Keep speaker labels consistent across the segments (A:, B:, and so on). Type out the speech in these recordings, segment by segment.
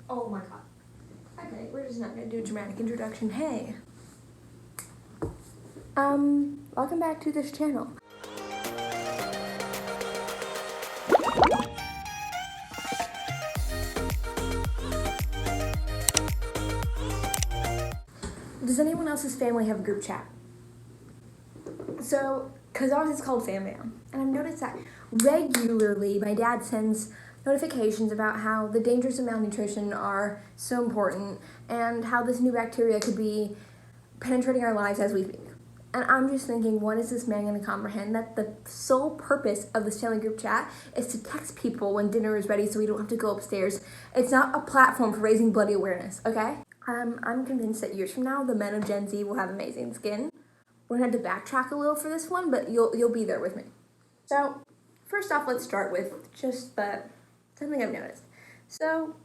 A: Oh my god. Okay, we're just not gonna do a dramatic introduction. Hey. Welcome back to this channel. Does anyone else's family have a group chat? So, because ours is called Fam Bam, and I've noticed that regularly my dad sends notifications about how the dangers of malnutrition are so important and how this new bacteria could be penetrating our lives as we speak. And I'm just thinking, what is this man going to comprehend? That the sole purpose of this family group chat is to text people when dinner is ready so we don't have to go upstairs. It's not a platform for raising bloody awareness, okay? I'm convinced that years from now, the men of Gen Z will have amazing skin. We're going to have to backtrack a little for this one, but you'll be there with me. So, first off, let's start with just something I've noticed. So,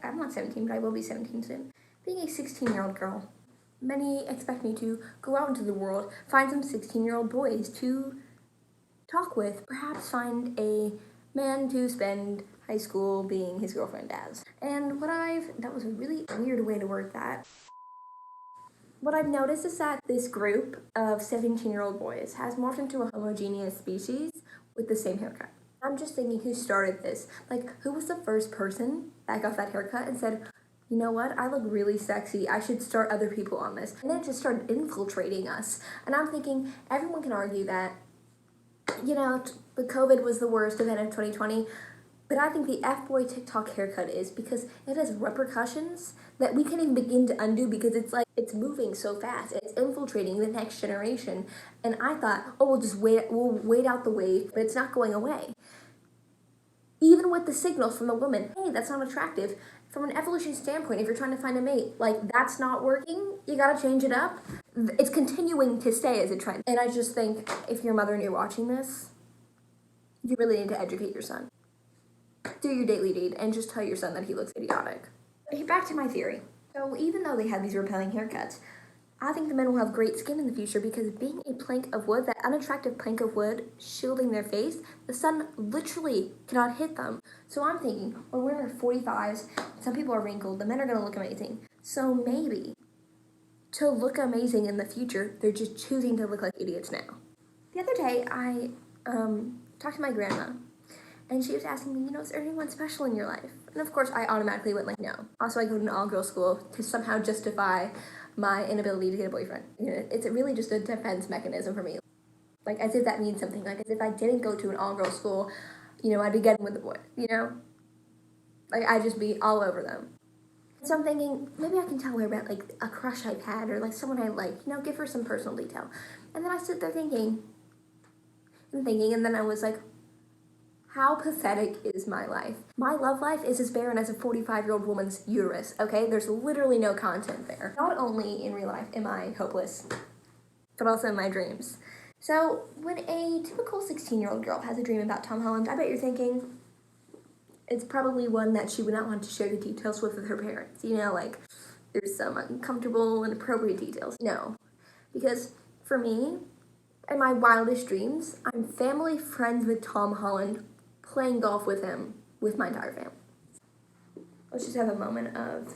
A: I'm not 17, but I will be 17 soon. Being a 16-year-old girl, many expect me to go out into the world, find some 16-year-old boys to talk with, perhaps find a man to spend high school being his girlfriend as. And that was a really weird way to word that. What I've noticed is that this group of 17-year-old boys has morphed into a homogeneous species with the same haircut. I'm just thinking, who started this? Like, who was the first person that got that haircut and said, you know what, I look really sexy, I should start other people on this. And then it just started infiltrating us. And I'm thinking, everyone can argue that, the COVID was the worst event of 2020, but I think the F-boy TikTok haircut is, because it has repercussions that we can't even begin to undo, because it's moving so fast. It's infiltrating the next generation. And I thought, we'll wait out the wave, but it's not going away. Even with the signals from the woman, hey, that's not attractive. From an evolution standpoint, if you're trying to find a mate, that's not working, you gotta change it up. It's continuing to stay as a trend. And I just think, if you're a mother and you're watching this, you really need to educate your son. Do your daily deed and just tell your son that he looks idiotic. Back to my theory. So even though they have these repelling haircuts, I think the men will have great skin in the future, because being a plank of wood, that unattractive plank of wood shielding their face, the sun literally cannot hit them. So I'm thinking, when we're in our 45s, some people are wrinkled, the men are going to look amazing. So maybe, to look amazing in the future, they're just choosing to look like idiots now. The other day, I talked to my grandma, and she was asking me, is there anyone special in your life? And of course, I automatically went no. Also, I go to an all-girls school to somehow justify my inability to get a boyfriend. It's really just a defense mechanism for me. As if that means something. As if I didn't go to an all-girls school, I'd be getting with the boys, I'd just be all over them. So I'm thinking, maybe I can tell her about, a crush I've had, or, someone I like, give her some personal detail. And then I sit there thinking, and then I was like, how pathetic is my life? My love life is as barren as a 45-year-old woman's uterus, okay? There's literally no content there. Not only in real life am I hopeless, but also in my dreams. So when a typical 16-year-old girl has a dream about Tom Holland, I bet you're thinking it's probably one that she would not want to share the details with her parents. There's some uncomfortable, inappropriate details. No, because for me, in my wildest dreams, I'm family friends with Tom Holland, playing golf with him, with my entire family. Let's just have a moment of,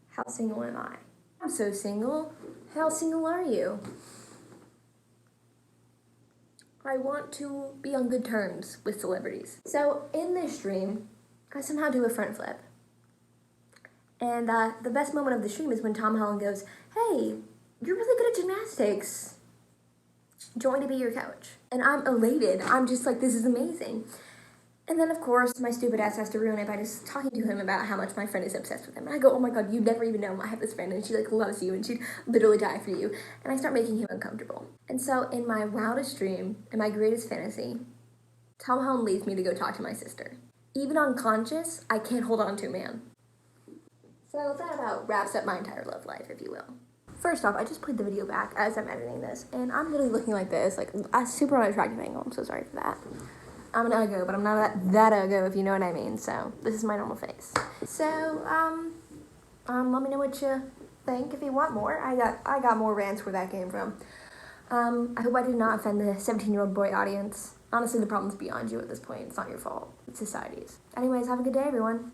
A: how single am I? I'm so single. How single are you? I want to be on good terms with celebrities. So in this dream, I somehow do a front flip. And the best moment of the stream is when Tom Holland goes, hey, you're really good at gymnastics. Join to be your coach. And I'm elated. I'm just like, this is amazing. And then, of course, my stupid ass has to ruin it by just talking to him about how much my friend is obsessed with him. And I go, oh my god, you never even know I have this friend, and she loves you, and she'd literally die for you. And I start making him uncomfortable. And so in my wildest dream, in my greatest fantasy, Tom Holland leaves me to go talk to my sister. Even unconscious, I can't hold on to a man. So that about wraps up my entire love life, if you will. First off, I just played the video back as I'm editing this, and I'm literally looking like this, a super unattractive angle. I'm so sorry for that. I'm an uggo, but I'm not that uggo, if you know what I mean. So this is my normal face. So let me know what you think. If you want more, I got more rants where that came from. I hope I did not offend the 17-year-old boy audience. Honestly, the problem's beyond you at this point. It's not your fault. It's society's. Anyways, have a good day, everyone.